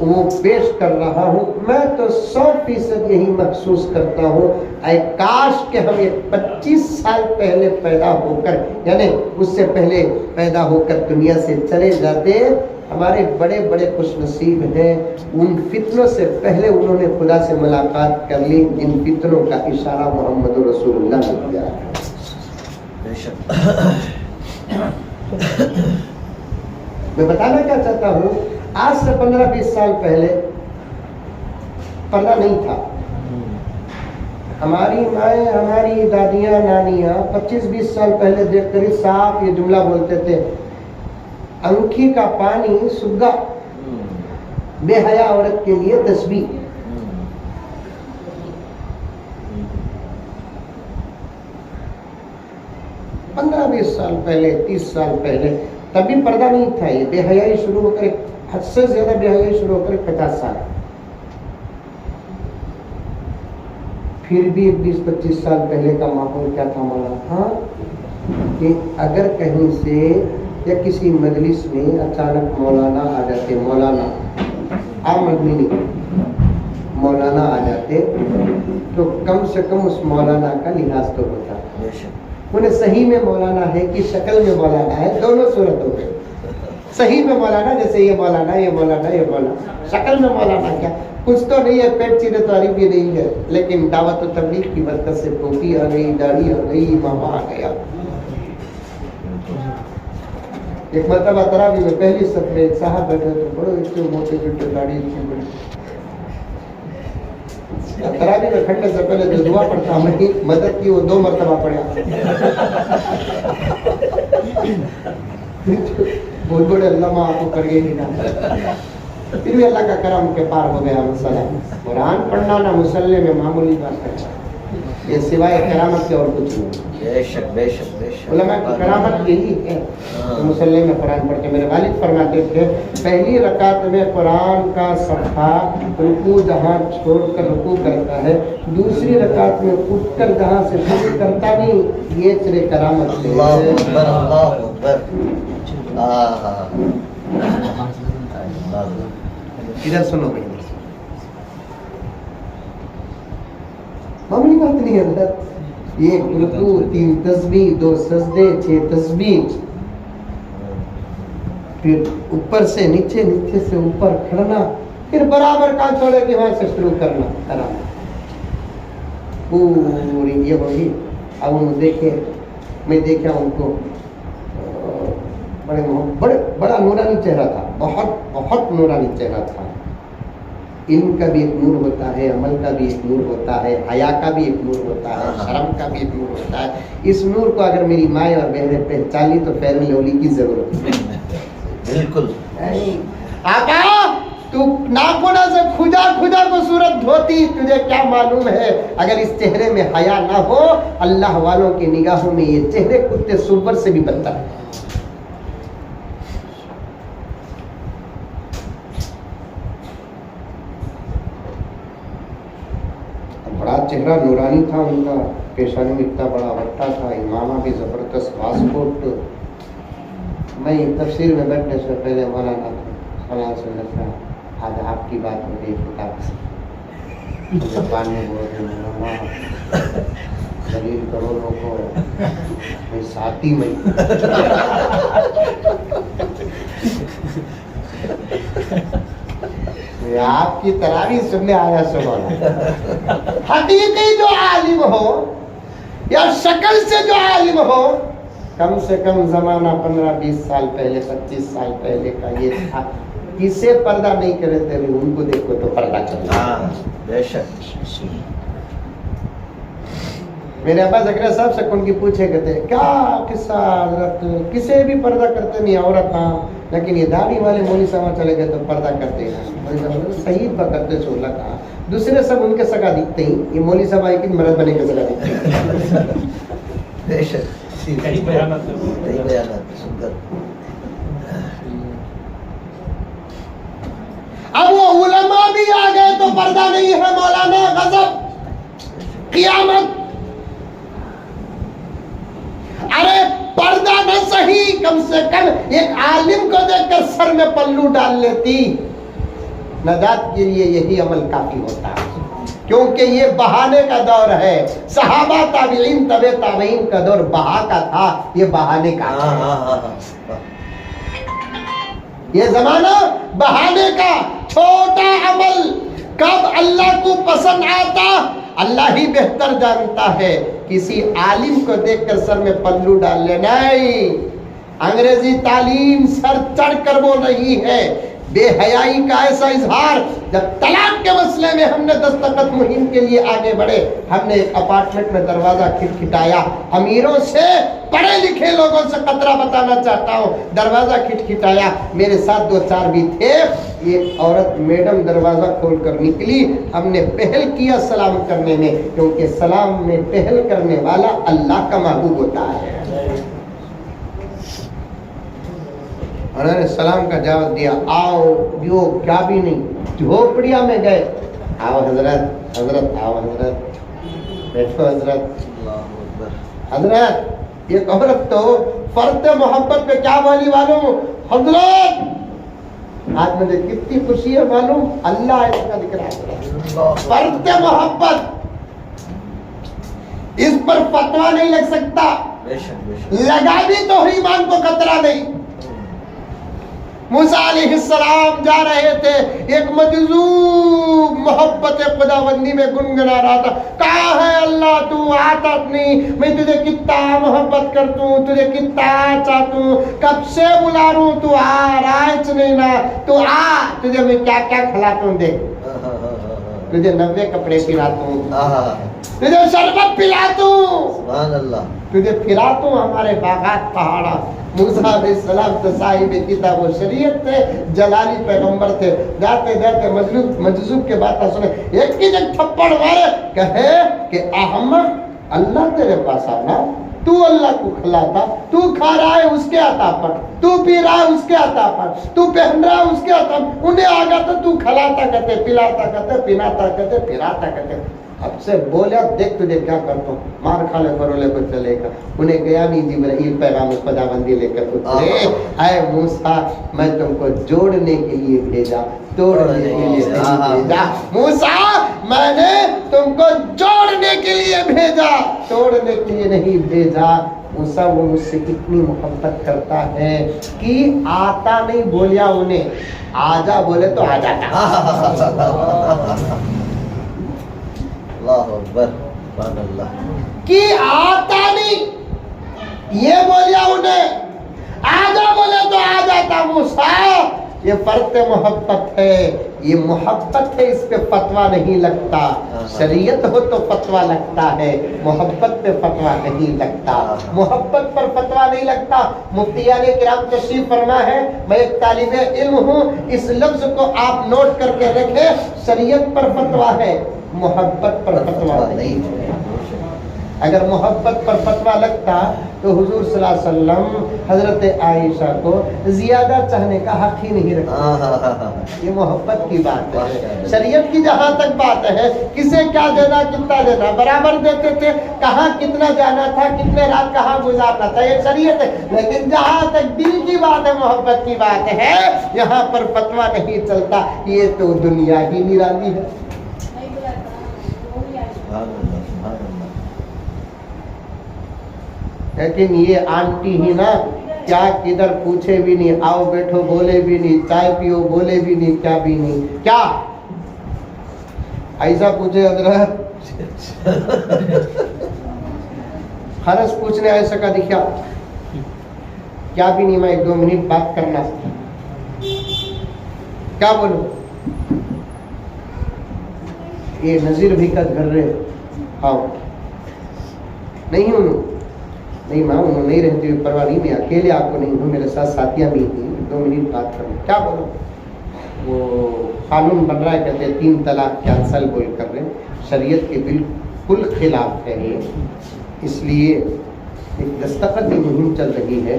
[SPEAKER 1] وہ پیش کر رہا ہوں. میں تو 100% یہی محسوس کرتا ہوں اے کاش کہ ہم یہ 25 سال پہلے پیدا ہو کر یعنی اس سے پہلے پیدا ہو کر دنیا سے چلے جاتے. ہمارے بڑے بڑے خوش نصیب ہیں ان فتنوں سے پہلے انہوں نے خدا سے ملاقات کر لی جن فتنوں کا اشارہ محمد رسول اللہ نے کیا. میں بتانا کیا چاہتا ہوں آج سے 15-20 سال پہلے پردہ نہیں تھا. ہماری مائیں ہماری دادیاں نانیاں 25-20 سال پہلے دیکھ کر ہی صاف یہ جملہ بولتے تھے انکھی کا پانی سگا بے حیا عورت کے لیے تسبیح. پندرہ 20 سال پہلے 30 سال پہلے تبھی پردہ نہیں تھا. یہ بے حیائی شروع ہو کر حد سے زیادہ بے حیائی شروع ہو کر 50 سال. پھر بھی 20-25 سال پہلے کا ماحول کیا تھا مولانا ہاں کہ اگر کہیں سے یا کسی مجلس میں اچانک مولانا آ جاتے مولانا عام آدمی نہیں مولانا آ جاتے تو کم سے کم اس مولانا کا لحاظ تو ہوتا. انہیں صحیح میں مولانا ہے کہ شکل میں مولانا ہے دونوں صورتوں میں. صحیح میں مولانا جیسے یہ مولانا یہ مولانا یہ مولانا شکل میں مولانا کیا کچھ تو نہیں ہے پیٹ چیرے تعریف بھی نہیں ہے لیکن دعوت و تبلیغ کی برکت سے ٹوپی آ گئی داڑھی آ گئی ماما آ گیا. ایک مرتبہ تراویح میں پہلی صف میں ایک صاحب بیٹھے تو بڑے اتنے موٹے چھوٹے داڑھی اتنی بڑی. تراویح میں کھڑنے سے پہلے جو دعا پڑھتا میں مدد کی وہ 2 مرتبہ پڑھا. بہت بڑے علامہ آپ کو کر گئے نہیں نا. پھر بھی اللہ کا کرم کے پار ہو گیا مسئلہ. قرآن پڑھنا نہ مسلح میں معمولی بات ہے یہ سوائے کرامت کے اور کچھ نہیں.
[SPEAKER 2] بے شک بے شک بے شک
[SPEAKER 1] علماء کی کرامت یہی ہے کہ مسلح میں قرآن پڑھتے. میرے والد فرماتے تھے پہلی رکعت میں قرآن کا صفحہ رکوع جہاں چھوڑ کر رکوع کرتا ہے دوسری رکعت میں اٹھ کر جہاں سے شروع کرتا نہیں یہ تیرے کرامت سے.
[SPEAKER 2] اللہ اکبر اللہ اکبر.
[SPEAKER 1] ادھر سنو بھائی معمولی بات نہیں ہے حضرت. ایک رکوع 3 تسبیح 2 سجدے 6 تسبیح پھر اوپر سے نیچے نیچے سے اوپر کھڑنا پھر برابر کا چھوڑے کہ وہاں سے شروع کرنا کرنا پوری یہ ہوگی. اب ان دیکھے میں دیکھا ان کو بڑا نورانی چہرہ تھا بہت نورانی چہرہ تھا. علم کا بھی ایک نور ہوتا ہے عمل کا بھی ایک نور ہوتا ہے حیا کا بھی ایک نور ہوتا ہے شرم کا بھی ایک نور ہوتا ہے. اس نور کو اگر میری مائیں اور بہنیں پہچان لی تو فیض لولی کی ضرورت ہے.
[SPEAKER 2] بالکل
[SPEAKER 1] آقا تو ناخنوں سے کھجا کو صورت دھوتی تجھے کیا معلوم ہے اگر اس چہرے میں حیا نہ ہو اللہ والوں کی نگاہوں میں یہ چہرے کتے سور سے بھی بدتر ہے. بڑا چہرہ نورانی تھا ان کا پیشانی میں اتنا بڑا وٹا تھا امامہ بھی زبردست واسکوٹ. میں تفسیر میں بیٹھنے سے پہلے مولانا فلاں سے لگا آج آپ کی بات ہو گئی کتاب سے زبان میں بول رہے دلیل کروڑوں کو میں ساتھی میں آپ کی تراویح سننے آیا سبحان. حقیقی جو عالم ہو یا شکل سے جو عالم ہو کم سے کم زمانہ 15-20 سال پہلے 25 سال پہلے کا یہ تھا. کسے پردہ نہیں کرے تھے ان کو دیکھو تو پردہ چلتا.
[SPEAKER 2] بے شک.
[SPEAKER 1] میرے ابا زکریا صاحب سے ان کی پوچھے کہتے کیا قصہ حضرت کسے بھی پردہ کرتے نہیں عورت ہاں لیکن یہ داڑھی والے مولوی صاحب چلے گئے تو پردہ کرتے ہیں. صحیح کرتے چھوڑا کہا دوسرے سب ان کے سگا دکھتے ہی یہ مولوی صاحب آئے کہ مرد بنے کے سگا دکھتے ہیں. اب وہ علماء بھی آ گئے تو پردہ نہیں ہے مولانا. غضب قیامت. ارے پردہ نہ صحیح کم سے کم ایک عالم کو دیکھ کر سر میں پلو ڈال لیتی. نجات کے لیے یہی عمل کافی ہوتا ہے، کیونکہ یہ بہانے کا دور ہے۔ صحابہ تابعین تبع تابعین کا دور بہا کا تھا، یہ بہانے کا تھا۔ یہ زمانہ بہانے کا، چھوٹا عمل کب اللہ کو پسند آتا اللہ ہی بہتر جانتا ہے۔ کسی عالم کو دیکھ کر سر میں پلو ڈال لینا، نہیں، انگریزی تعلیم سر چڑھ کر وہ نہیں ہے۔ بے حیائی کا ایسا اظہار، جب طلاق کے مسئلے میں ہم نے دستخط مہم کے لیے آگے بڑھے، ہم نے ایک اپارٹمنٹ میں دروازہ کھٹکھٹایا، امیروں سے پڑھے لکھے لوگوں سے خطرہ بتانا چاہتا ہوں، دروازہ کھٹکھٹایا، میرے ساتھ 2-4 بھی تھے، ایک عورت میڈم دروازہ کھول کر نکلی، ہم نے پہل کیا سلام کرنے میں، کیونکہ سلام میں پہل کرنے والا اللہ کا محبوب ہوتا ہے۔ انہوں نے سلام کا جواب دیا، آؤ، جو کیا بھی نہیں، جھوپڑیاں میں گئے، آؤ حضرت، حضرت آؤ حضرت، بیٹھو حضرت، حضرت۔ ایک عورت تو فرد محبت پہ کیا والی معلوم، حضرت، آج مجھے کتنی خوشی ہے معلوم، اللہ اس کا دکھ رہا ہے، فرد محبت، اس پر فتویٰ نہیں لگ سکتا، لگا بھی تو ایمان کو خطرہ نہیں۔ موسیٰ علیہ السلام جا رہے تھے، ایک مجذوب محبت خداوندی میں گنگنا رہا تھا، کہاں ہے اللہ تو آتا نہیں، میں تجھے کتنا محبت کرتا ہوں، تجھے کتنا چاہتا ہوں، کب سے بلا رہا ہوں، تو آ رائچ نہیں نا، تو آ، تجھے میں کیا کیا کھلاتا ہوں، دیکھ، تجھے 90 کپڑے پلاتا ہوں، تجھے شربت پلاتا ہوں، سبحان اللہ، تجھے پھراتا ہوں ہمارے باغات پہاڑا۔ موسیٰ علیہ السلام تو صاحب کتاب و شریعت تھے، جلالی پیغمبر تھے، جاتے جاتے مجذوب کے باتیں سنے، ایک کی جگ تھپڑ مارے، کہے کہ احمق، اللہ تیرے پاس آنا، تو اللہ کو کھلاتا، تو کھا رہا ہے اس کے عطا پر، تو پی رہا ہے اس کے عطا پر، تو پہن رہا ہے اس کے عطا پر، انہیں آگا تھا تو کھلاتا کہتے، پلاتا کہتے، پیناتا کہتے، پھراتا کہتے۔ اب سے بولیا، دیکھ تجھے کیا کرتا ہوں، مار کھا لے فرولے کو چلے گا۔ انہیں گیا نہیں، جبرائیل پیغام خداوندی لے کر اترے، اے موسیٰ میں تم کو جوڑنے کے لیے بھیجا، توڑنے کے لیے نہیں بھیجا، موسیٰ میں نے تم کو جوڑنے کے لیے بھیجا، توڑنے کے لیے نہیں بھیجا۔ موسیٰ وہ مجھ سے کتنی محبت کرتا ہے کہ آتا نہیں بولیا انہیں، آجا بولے تو آ جاتا،
[SPEAKER 2] اللہ اکبر، سبحان اللہ،
[SPEAKER 1] کہ آتا نہیں، یہ بولیا انہیں، آجا بولے تو آ جاتا۔ موسیٰ یہ فرق محبت ہے، یہ محبت ہے، اس پہ فتویٰ نہیں لگتا، شریعت ہو تو فتویٰ لگتا ہے، محبت پہ فتویٰ نہیں لگتا، محبت پر فتویٰ نہیں لگتا۔ مفتیان کرام تشریف فرما ہے، میں ایک طالب علم ہوں، اس لفظ کو آپ نوٹ کر کے رکھیں، شریعت پر فتویٰ ہے، محبت پر فتویٰ نہیں ہے۔ اگر محبت پر فتویٰ لگتا تو حضور صلی اللہ علیہ وسلم حضرت عائشہ کو زیادہ چاہنے کا حق ہی نہیں رکھتا۔ یہ محبت کی بات ہے، شریعت کی جہاں تک بات ہے، کسے کیا دینا، کتنا دینا، برابر دیتے تھے، کہاں کتنا جانا تھا، کتنے رات کہاں گزارنا تھا، یہ شریعت ہے۔ لیکن جہاں تک دل کی بات ہے، محبت کی بات ہے، یہاں پر فتویٰ نہیں چلتا، یہ تو دنیا ہی نرالی ہے۔ لیکن یہ آنٹی ہی نا، کیا کدھر پوچھے بھی نہیں، آؤ بیٹھو بولے بھی نہیں، چائے پیو بولے بھی نہیں، کیا بھی نہیں، کیا ایسا پوچھے حضرت، خرس پوچھنے ایسا کا دکھا، کیا بھی نہیں، میں 1-2 منٹ بات کرنا، کیا بولوں، یہ نظیر بھی کا گھر رہے، آؤ، نہیں ہوں، نہیں ماں انہوں نہیں رہتی ہوئی پرواہ نہیں، میں اکیلے آپ کو نہیں ہوں، میرے ساتھ ساتھیاں بھی تھیں، 2 منٹ بات کروں، کیا بولوں، وہ قانون بن رہا ہے، کہتے ہیں 3 طلاق کینسل بول کر رہے، شریعت کے بالکل خلاف ہے یہ، اس لیے ایک دستخطی مہم چل رہی ہے،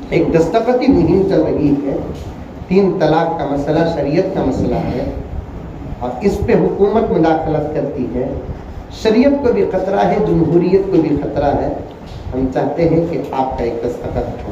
[SPEAKER 1] ایک دستخطی مہم چل رہی ہے، 3 طلاق کا مسئلہ شریعت کا مسئلہ ہے، اور اس پہ حکومت مداخلت کرتی ہے، شریعت کو بھی خطرہ ہے، جمہوریت کو بھی خطرہ ہے۔ ہم چاہتے ہیں کہ آپ کا ایک دستخط ہو،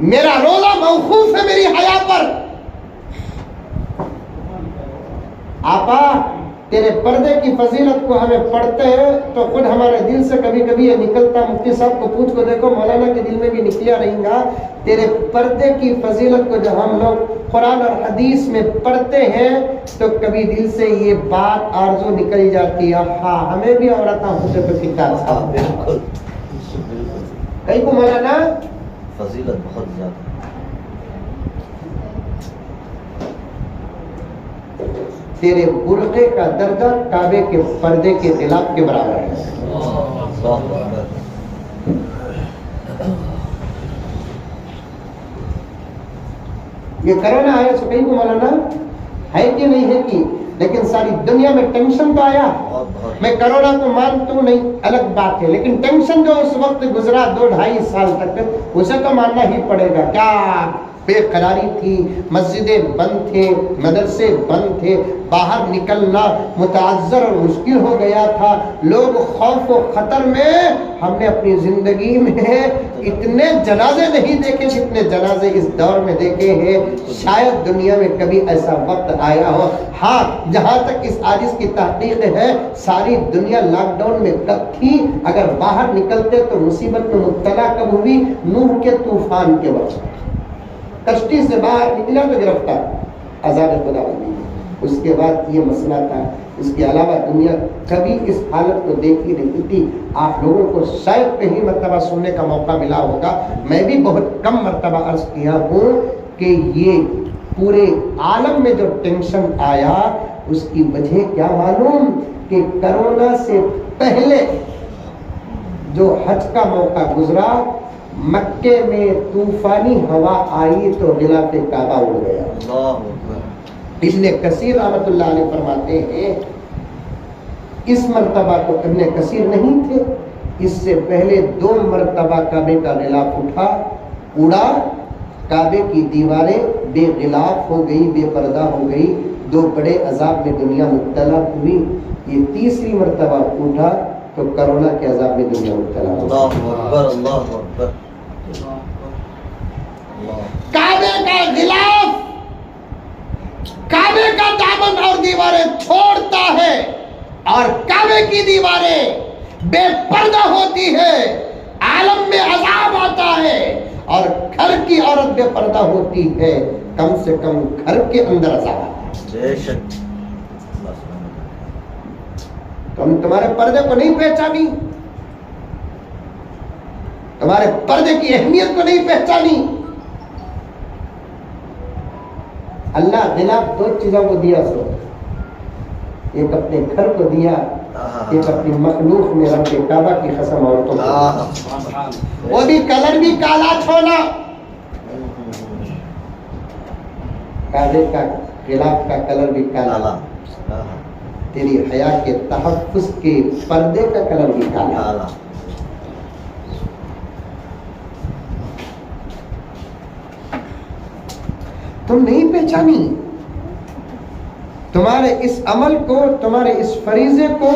[SPEAKER 1] میرا روزہ موقوف ہے میری حیا پر. آپا تیرے پردے کی فضیلت کو ہمیں پڑھتے ہیں تو خود ہمارے دل سے کبھی کبھی یہ نکلتا, مفتی صاحب کو پوچھ کو دیکھو, مولانا کے دل میں بھی نکلیا رہیں گا, تیرے پردے کی فضیلت کو جب ہم لوگ قرآن اور حدیث میں پڑھتے ہیں تو کبھی دل سے یہ بات آرزو نکل جاتی ہے, ہاں ہمیں بھی عورتیں ہوتے تو کتنا اچھا.
[SPEAKER 2] بالکل
[SPEAKER 1] کئی کو مولانا
[SPEAKER 2] فضیلت بہت زیادہ.
[SPEAKER 1] تیرے برقعے کا درجہ کعبے کے پردے کے خلاف کے برابر ہے. یہ کرونا آیا تو کہیں کو مولانا ہے کہ نہیں ہے کہ, لیکن ساری دنیا میں ٹینشن تو آیا. میں کرونا کو مانتا ہوں نہیں, الگ بات ہے, لیکن ٹینشن جو اس وقت گزرا 2-2.5 سال تک, اسے تو ماننا ہی پڑے گا. کیا بے قراری تھی, مسجدیں بند تھے, مدرسے بند تھے, باہر نکلنا متعذر اور مشکل ہو گیا تھا, لوگ خوف و خطر میں. ہم نے اپنی زندگی میں اتنے جنازے نہیں دیکھے جتنے جنازے اس دور میں دیکھے ہیں. شاید دنیا میں کبھی ایسا وقت آیا ہو. ہاں جہاں تک اس عاجز کی تحقیق ہے, ساری دنیا لاک ڈاؤن میں کب تھی, اگر باہر نکلتے تو مصیبت میں مبتلا کب ہوئی, نوح کے طوفان کے وقت. کشتی سے باہر نکلا تو گرفتار, عذاب خدا بندی. اس کے بعد یہ مسئلہ تھا. اس کے علاوہ دنیا کبھی اس حالت کو دیکھی نہیں تھی. آپ لوگوں کو شاید کہیں مرتبہ سننے کا موقع ملا ہوگا, میں بھی بہت کم مرتبہ عرض کیا ہوں کہ یہ پورے عالم میں جو ٹینشن آیا اس کی وجہ کیا معلوم, کہ کرونا سے پہلے جو حج کا موقع گزرا, مکے میں طوفانی ہوا آئی تو غلاف کعبہ اڑ گیا. ابن کثیر رحمۃ اللہ علیہ فرماتے ہیں اس مرتبہ کو ابن کثیر نہیں تھے, اس سے پہلے 2 مرتبہ کعبے کا غلاف اٹھا, اڑا, کعبے کی دیواریں بے غلاف ہو گئی, بے پردہ ہو گئی, 2 بڑے عذاب میں دنیا مبتلا ہوئی. یہ تیسری مرتبہ اٹھا تو کرونا کے عذاب میں دنیا مبتلا ہو.
[SPEAKER 2] اللہ اکبر, اللہ اکبر.
[SPEAKER 1] کعبے کا غلاف, کعبے کا دامن اور دیواریں چھوڑتا ہے, اور کعبے کی دیواریں بے پردہ ہوتی ہے, عالم میں عذاب آتا ہے, اور گھر کی عورت بے پردہ ہوتی ہے, کم سے کم گھر کے اندر عذاب آتا ہے.
[SPEAKER 2] بے شک.
[SPEAKER 1] تم تمہارے پردے کو نہیں پہچانی, تمہارے پردے کی اہمیت کو نہیں پہچانی. اللہ غلاف 2 چیزوں کو دیا, سو ایک اپنے گھر کو دیا, ایک اپنی مخلوق میں رب کعبہ کی قسم عورتوں کو, وہ بھی کلر بھی کالا چھوڑا. کعبے کا غلاف کا کلر بھی کالا, تیری حیا کے تحفظ کے پردے کا کلر بھی کالا. تم نہیں پہچانی, تمہارے اس عمل کو, تمہارے اس فریضے کو,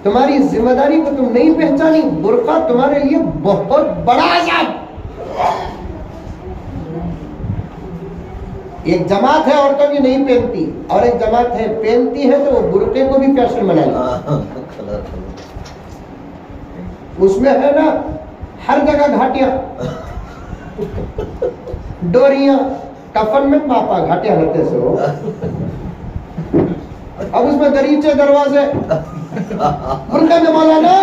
[SPEAKER 1] تمہاری ذمہ داری کو تم نہیں پہچانی. برقع تمہارے لیے بہت بڑا عذاب. ایک جماعت ہے عورتوں کی نہیں پہنتی, اور ایک جماعت ہے پہنتی ہے تو وہ برقعے کو بھی فیشن بنا لی. اس میں ہے نا ہر جگہ گھاٹیاں, ڈوریاں, کفن میں پاپا گھاٹیاں رہتے سے ہو. اب اس میں دریچے دروازے, برقعے میں مولانا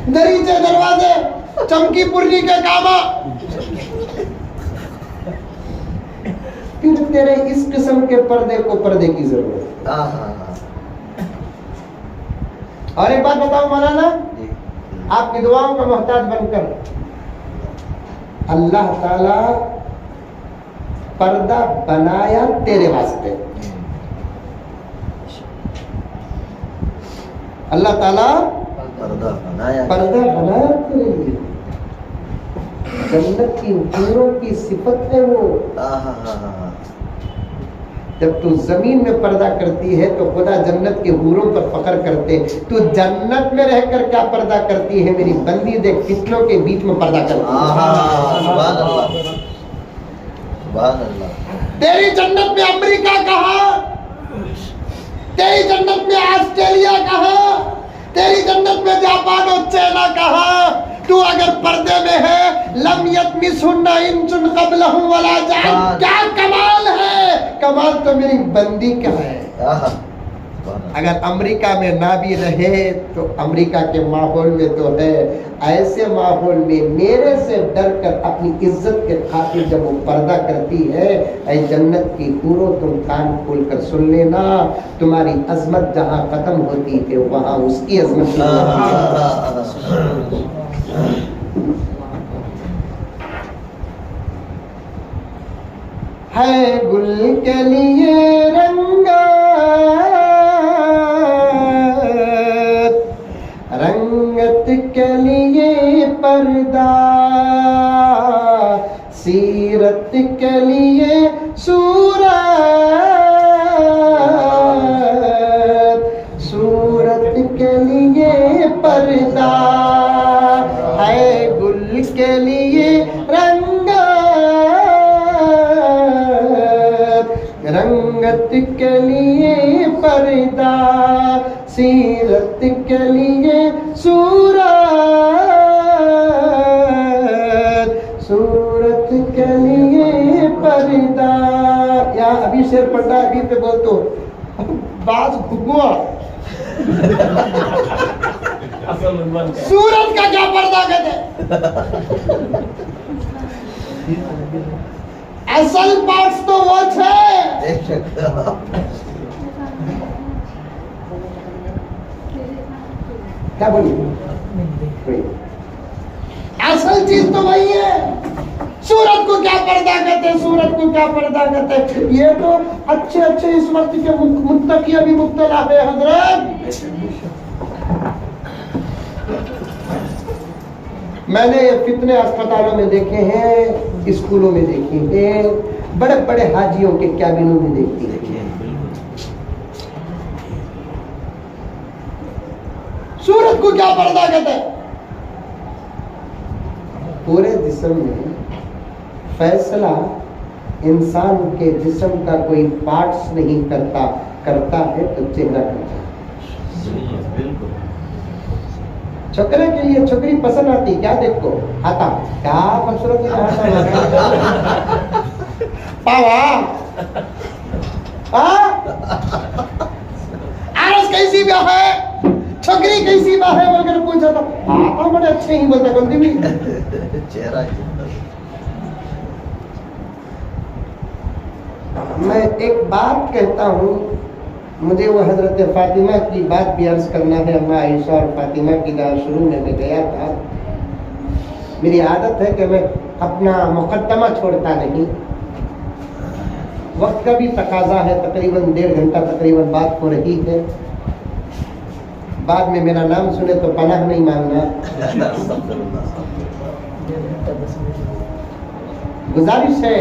[SPEAKER 1] دریچے دروازے, چمکی پرنی کے کعبہ. کیونکہ تیرے اس قسم کے پردے کو پردے کی ضرورت. اور ایک بات بتاؤ مولانا, آپ کی دعاؤں کا محتاج بن کر اللہ تعالی پردہ بنایا تیرے واسطے. اللہ تعالی
[SPEAKER 2] پردہ بنایا
[SPEAKER 1] تیرے لیے. جنت کی حوروں کی صفت ہے وہ, جب تو زمین میں پردہ کرتی ہے تو خدا جنت کے حوروں پر فخر کرتے. تو جنت میں رہ کر کیا پردہ کرتی ہے میری بندی؟ دیکھ فتنوں کے بیچ میں پردہ کرتی ہے.
[SPEAKER 2] سبحان اللہ سبحان اللہ.
[SPEAKER 1] تیری جنت میں امریکہ کہاں؟ تیری جنت میں آسٹریلیا کہاں؟ تیری جنت میں جاپان اور چائنا کہاں؟ تو اگر پردے میں ہے لم یطمثہن انس قبلہم ولا جان. کیا کمال ہے! کمال تو میری بندی کا ہے. اگر امریکہ میں نہ بھی رہے تو امریکہ کے ماحول میں تو ہے. ایسے ماحول میں میرے سے ڈر کر اپنی عزت کے خاطر جب وہ پردہ کرتی ہے، اے جنت کی حوروں تم کان کھول کر سن لینا، تمہاری عظمت جہاں ختم ہوتی ہے وہاں اس کی عظمت ہے. گل کے لیے رنگت کے لیے پردہ، سیرت کے لیے صورت کے لیے پردہ ہے. گل کے لیے رنگت کے لیے پردہ، سیرت کے لیے صورت کے لیے پردہ. یہاں ابھی شعر پڑھنا ابھی پہ بول تو باز گھگوا. سورت کا کیا پردہ کہتے؟ اصل پارٹس تو وہ تھے. کیا بولی؟ اصل چیز تو وہی ہے. سورت کو کیا پردہ کہتے ہیں؟ سورت کو کیا پردہ کہتے ہیں؟ یہ تو اچھے اس وقت کے متقی ابھی مبتلا ہے حضرت. میں نے یہ فتنے اسپتالوں میں دیکھے ہیں، اسکولوں میں دیکھے ہیں، بڑے بڑے حاجیوں کے کیبنوں میں دیکھتے ہیں. سورت کو کیا پردہ کہتے ہیں؟ پورے جسم میں فیصلہ انسان کے جسم کا کوئی پارٹس نہیں کرتا ہے تو چہرہ کرتا ہے. چھوکرے کے لیے چھوکری پسند آتی، کیا دیکھو آتا کیا خوبصورت پاوا عرض کیسی بھی ہے، چھوکری کیسی بھی ہے بول کر پوچھا تھا. آتا بڑے اچھے ہی بولتا بولتی بھی
[SPEAKER 2] چہرہ.
[SPEAKER 1] میں ایک بات کہتا ہوں، مجھے وہ حضرت فاطمہ کی بات بھی عرض کرنا ہے. اماں عائشہ اور فاطمہ کی دعا شروع میں گیا تھا. میری عادت ہے کہ میں اپنا مقدمہ چھوڑتا نہیں. وقت کا بھی تقاضا ہے، تقریباً 1.5 گھنٹہ تقریباً بات ہو رہی ہے. بعد میں میرا نام سنے تو پناہ نہیں مانگنا. گزارش ہے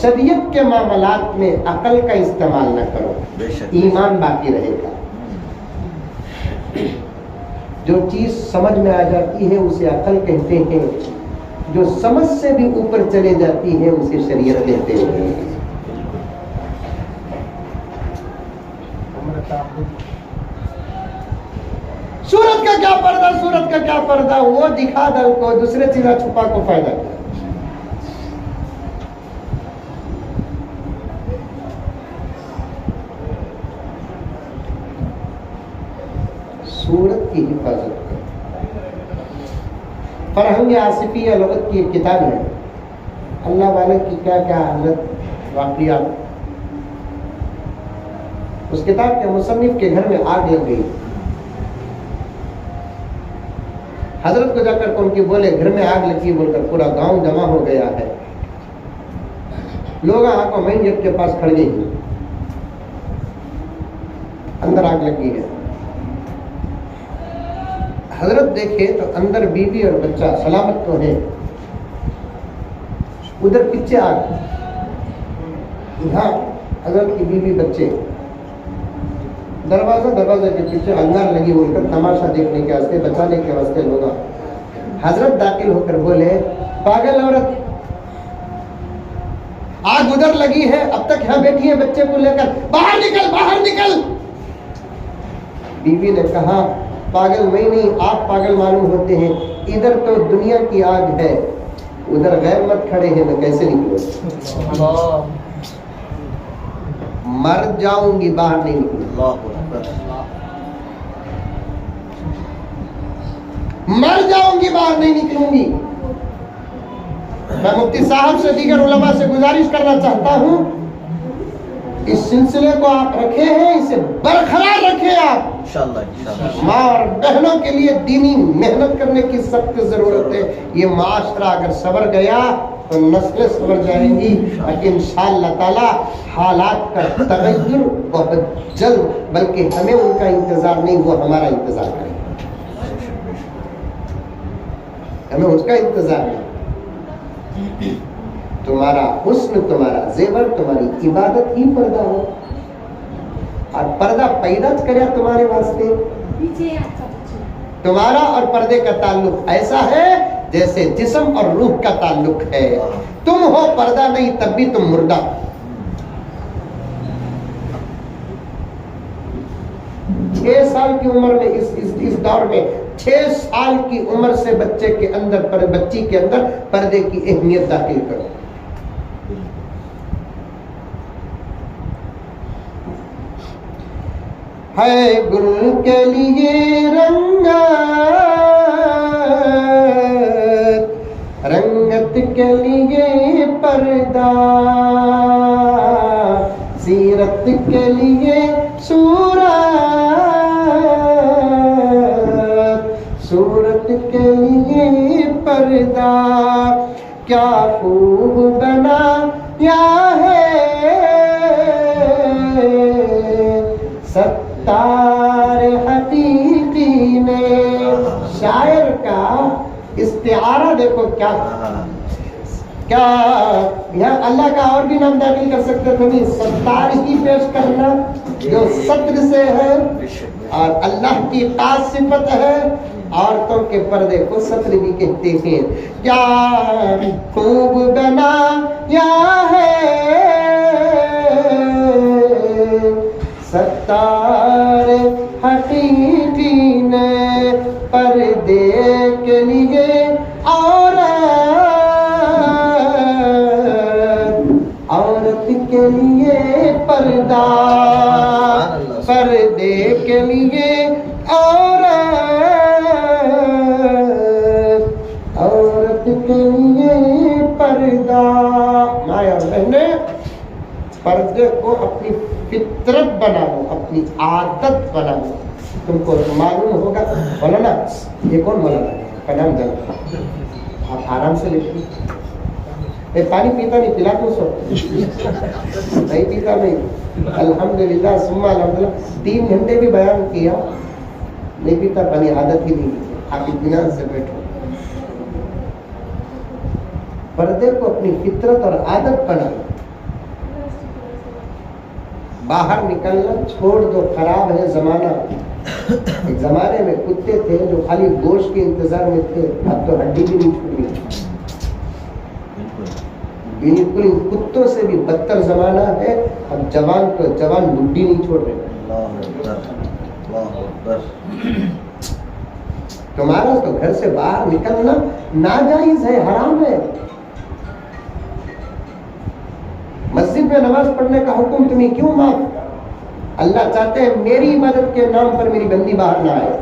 [SPEAKER 1] شریعت کے معاملات میں عقل کا استعمال نہ کرو، ایمان باقی رہے گا. جو چیز سمجھ میں آ جاتی ہے اسے عقل کہتے ہیں، جو سمجھ سے بھی اوپر چلے جاتی ہے اسے شریعت کہتے ہیں. سورت کا کیا پردہ؟ سورت کا کیا پردہ؟ وہ دکھا دل کو، دوسرے چیزیں چھپا کو فائدہ کیا. سورت کی حفاظت کر. فرہنگ آصفیہ لغت کی ایک کتاب ہے. اللہ والے کی کیا کیا حالت واقعات. اس کتاب کے مصنف کے گھر میں آگ لگ گئی. حضرت کو جا کر ان کی بولے گھر میں آگ لگی بول کر پورا گاؤں جمع ہو گیا ہے. لوگ آ کو مین گیٹ کے پاس کھڑے ہیں، اندر آگ لگی ہے. حضرت دیکھے تو اندر بیوی اور بچہ سلامت تو ہے. ادھر پیچھے آ گئے. یہاں حضرت کی بیوی بچے دروازہ کے پیچھے انگار لگی ہوئی کر تماشا دیکھنے کے واسطے بچانے کے واسطے لوگ. حضرت داخل ہو کر بولے پاگل عورت آگ ادھر لگی ہے اب تک یہاں بیٹھی ہے بچے کو لے کر, باہر نکل باہر نکل. بیوی نے کہا پاگل میں نہیں آپ پاگل معلوم ہوتے ہیں, ادھر تو دنیا کی آگ ہے ادھر غیر مت کھڑے ہیں میں کیسے نکلوں, مر جاؤں گی باہر نہیں نکلوں, مر جاؤں گی باہر نہیں نکلوں گی. میں مفتی صاحب سے دیگر علماء سے گزارش کرنا چاہتا ہوں اس سلسلے کو آپ رکھے ہیں اسے برقرار رکھیں. آپ ماں اور بہنوں کے لیے دینی محنت کرنے کی سخت ضرورت ہے. یہ معاشرہ اگر سنور گیا تو نسلیں سنور جائیں گی, لیکن انشاءاللہ تعالی حالات کا تغیر بہت جلد, بلکہ ہمیں ان کا انتظار نہیں وہ ہمارا انتظار کریں, ہمیں اس کا انتظار نہیں. تمہارا حسن تمہارا زیور تمہاری عبادت ہی پردہ ہو, اور پردہ پیدا کرے تمہارے واسطے. تمہارا اور پردے کا تعلق ایسا ہے جیسے جسم اور روح کا تعلق ہے. تم ہو پردہ نہیں تب بھی تم مردہ. 6 سال کی عمر میں اس دور میں 6 سال کی عمر سے بچے کے اندر بچی کے اندر پردے کی اہمیت داخل کرو. ہے گل کے لیے رنگت کے لیے پردہ, سیرت کے لیے صورت کے لیے پردہ. کیا خوب بنایا ہے ستار حقیقی نے. شاعر کا استعارہ دیکھو کیا یہاں اللہ کا اور بھی نام داخل کر سکتے تھے, نہیں ستار ہی پیش کرنا جو ستر سے ہے, اور اللہ کی خاص صفت ہے. عورتوں کے پردے کو ستر بھی کہتے ہیں. کیا خوب بنایا ہے ستار حقیقی نے پردے کے لیے عورت کے لیے پردہ, پردے کے لیے عورت کے لیے پردہ. مائیں اور بہنیں پردے کو اپنی فطرت بنا لو, اپنی عادت بنا لو. تم کو معلوم ہوگا مولانا یہ کون مولانا کا نام جانتا, آپ آرام سے لیٹیے. پانی پیتا نہیں پلا تو سو نہیں پیتا نہیں. الحمدللہ ثم الحمدللہ 3 گھنٹے بھی بیان کیا نہیں پیتا پانی, عادت ہی نہیں. آپ اطمینان سے بیٹھو. پردے کو اپنی فطرت اور عادت بنا لو. باہر نکلنا چھوڑ دو, خراب ہے زمانہ. ایک زمانے میں کتے تھے جو خالی گوشت کے انتظار میں تھے, اب تو ہڈی بھی نہیں چھوڑنی. بالکل کتوں سے بھی بدتر زمانہ ہے. اب جوان لڈی نہیں چھوڑ رہے. تمہارا تو گھر سے باہر نکلنا ناجائز ہے, حرام ہے. مسجد میں نماز پڑھنے کا حکم تمہیں کیوں معاف؟ اللہ چاہتے ہیں میری عبادت کے نام پر میری بندی باہر نہ آئے.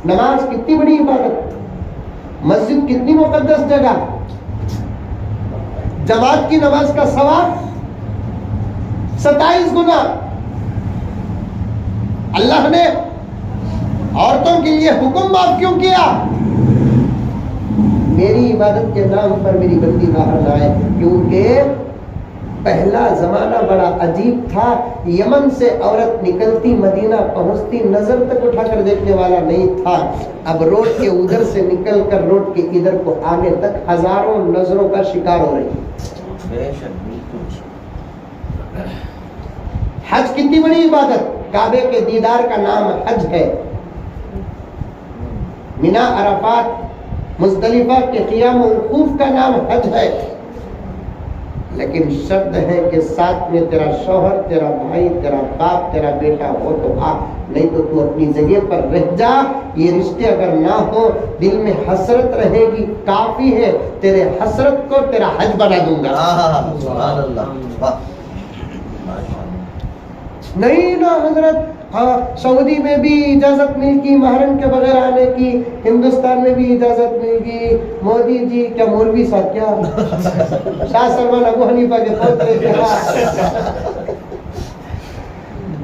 [SPEAKER 1] نماز کتنی بڑی عبادت, مسجد کتنی مقدس جگہ, جماعت کی نماز کا ثواب 27 گنا. اللہ نے عورتوں کے لیے حکم معاف کیوں کیا؟ میری عبادت کے نام پر میری بندی باہر نہ آئے, کیونکہ پہلا زمانہ بڑا عجیب تھا. یمن سے عورت نکلتی مدینہ پہنچتی نظر تک اٹھا کر دیکھنے والا نہیں تھا. اب روڈ کے ادھر سے نکل کر روڈ کے ادھر کو آنے تک ہزاروں نظروں کا شکار ہو رہی. حج کتنی بڑی عبادت. کعبے کے دیدار کا نام حج ہے. مینا عرفات مزدلفہ کے قیام و وقوف کا نام حج ہے. لیکن شرط ہے کہ ساتھ میں تیرا شوہر، تیرا بھائی، تیرا باپ، تیرا بیٹا ہو تو آ، نہیں تو تو اپنی جگہ پر رہ جا. یہ رشتے اگر نہ ہو دل میں حسرت رہے گی، کافی ہے. تیرے حسرت کو تیرا حج بنا دوں گا.
[SPEAKER 2] سبحان اللہ.
[SPEAKER 1] نہیں نا حضرت، سعودی میں بھی اجازت مل گئی محرم کے بغیر آنے کی، ہندوستان میں بھی اجازت مل گئی. مودی جی کیا مولوی صاحب کیا شاہ سلمان ابو حنیفہ کے پوترے کیا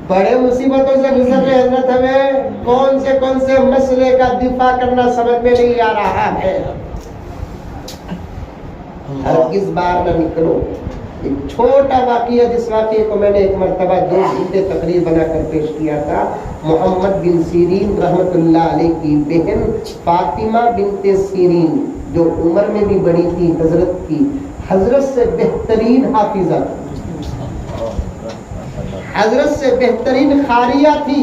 [SPEAKER 1] بڑے مصیبتوں سے گزر رہے حضرت. ہمیں کون سے مسئلے کا دفاع کرنا سمجھ میں نہیں آ رہا ہے. ہرگز باہر نہ نکلو. ایک چھوٹا واقعہ، جس واقعے کو میں نے ایک مرتبہ 2 گھنٹے تقریر بنا کر پیش کیا تھا. محمد بن سیرین رحمت اللہ علیہ کی بہن فاطمہ بنت سیرین، جو عمر میں بھی بڑی تھی حضرت کی، حضرت سے بہترین حافظہ، حضرت سے بہترین قاریہ تھی.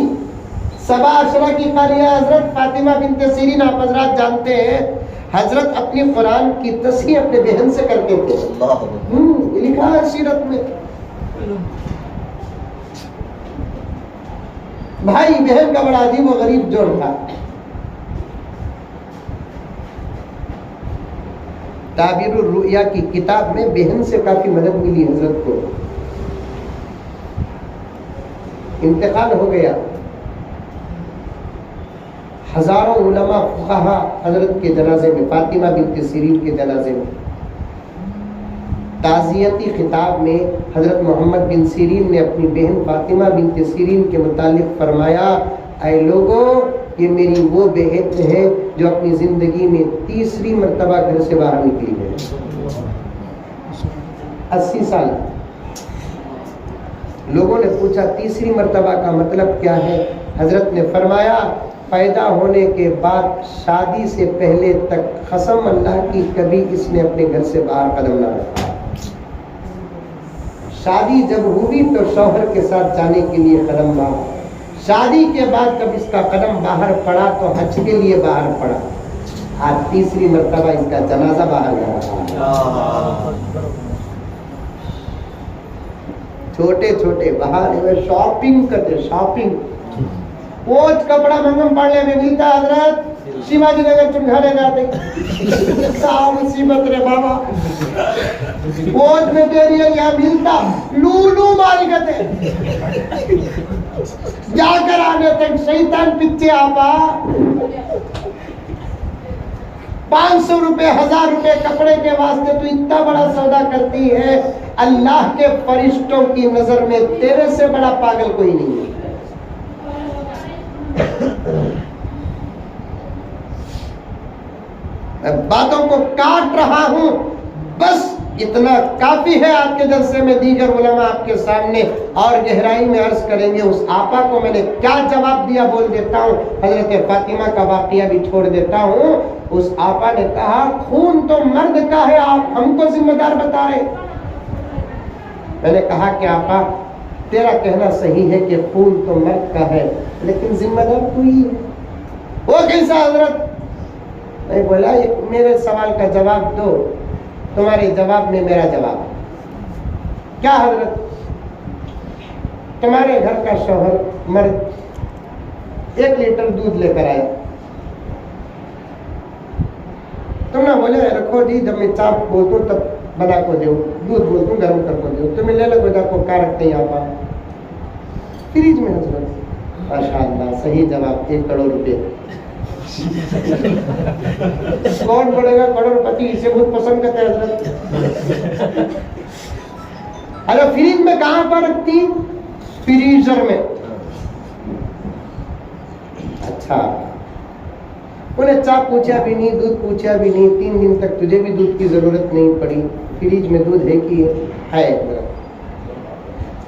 [SPEAKER 1] 7 عشرہ کی قاریہ حضرت فاطمہ بنت سیرین. آپ حضرات جانتے ہیں حضرت اپنی قرآن کی تصحیح اپنے بہن سے کرتے تھے. لکھا ہے سیرت میں. بھائی بہن کا بڑا عجیب و غریب جوڑ تھا. تعبیر الرؤیا کی کتاب میں بہن سے کافی مدد ملی حضرت کو. انتقال ہو گیا. ہزاروں علماء فقہا حضرت کے جنازے میں، فاطمہ بنت سیرین کے جنازے میں، تعزیتی خطاب میں حضرت محمد بن سیرین نے اپنی بہن فاطمہ بنت سیرین کے متعلق فرمایا، اے لوگوں، یہ میری وہ بہن ہے جو اپنی زندگی میں 3ری مرتبہ گھر سے باہر نکلی ہے. 80 سال. لوگوں نے پوچھا 3ری مرتبہ کا مطلب کیا ہے؟ حضرت نے فرمایا، پیدا ہونے کے بعد شادی سے پہلے تک قسم اللہ کی کبھی اس نے اپنے گھر سے باہر قدم نہ رکھا. شادی جب ہوئی تو شوہر کے ساتھ جانے کے لیے قدم باہر. شادی کے بعد جب اس کا قدم باہر پڑا تو حج کے لیے باہر پڑا. آج 3ری مرتبہ اس کا جنازہ باہر جا رہا ہے. چھوٹے چھوٹے باہر شاپنگ کرتے. شاپنگ کوچ کپڑا منگم پڑنے میں ملتا حضرت. شیواجی نگر چنگھانے جاتے مصیبت رے بابا. کوچ میٹیریل یہاں ملتا لولو مال گتے جا کر آنے تک شیطان پیچھے آپا. 500 روپے 1000 روپے کپڑے کے واسطے تو اتنا بڑا سودا کرتی ہے. اللہ کے فرشتوں کی نظر میں تیرے سے بڑا پاگل کوئی نہیں ہے. میں باتوں کو کاٹ رہا ہوں، بس اتنا کافی ہے. آپ کے جلسے میں دیگر علماء آپ کے سامنے اور گہرائی میں عرض کریں گے. اس آپا کو میں نے کیا جواب دیا بول دیتا ہوں. حضرت فاطمہ کا واقعہ بھی چھوڑ دیتا ہوں. اس آپا نے کہا، خون تو مرد کا ہے، آپ ہم کو ذمہ دار بتا رہے. میں نے کہا کہ آپا تیرا کہنا صحیح ہے کہ خون تو مرد کا ہے، لیکن ذمہ دار تو ہی ہے. وہ کیسا حضرت؟ میں بولا میرے سوال کا جواب دو، تمہارے جواب میں میرا جواب. کیا حضرت؟ تمہارے گھر کا شوہر مرد 1 لیٹر دودھ لے کر آیا. تم نہ بولے رکھو جی، جب میں چاپ بولتا ہوں تب بنا کو دو، دودھ بولتا ہوں گرم کر کو دو. تمہیں لے لگو جا کو کیا رکھتے ہیں یہاں پر فریج میں حضرت. ماشاء اللہ صحیح جواب. 1 کروڑ روپے. کون پڑے گا کروڑ پتی؟ اسے بہت پسند کرتے ہیں حضرت. ارے فریج میں کہاں پر رکھتی؟ فریزر میں. اچھا، انہیں چاپ پوچھا بھی نہیں، دودھ پوچھا بھی نہیں. 3 دن تک تجھے بھی دودھ کی ضرورت نہیں پڑی. فریج میں دودھ ہے کہ ہے؟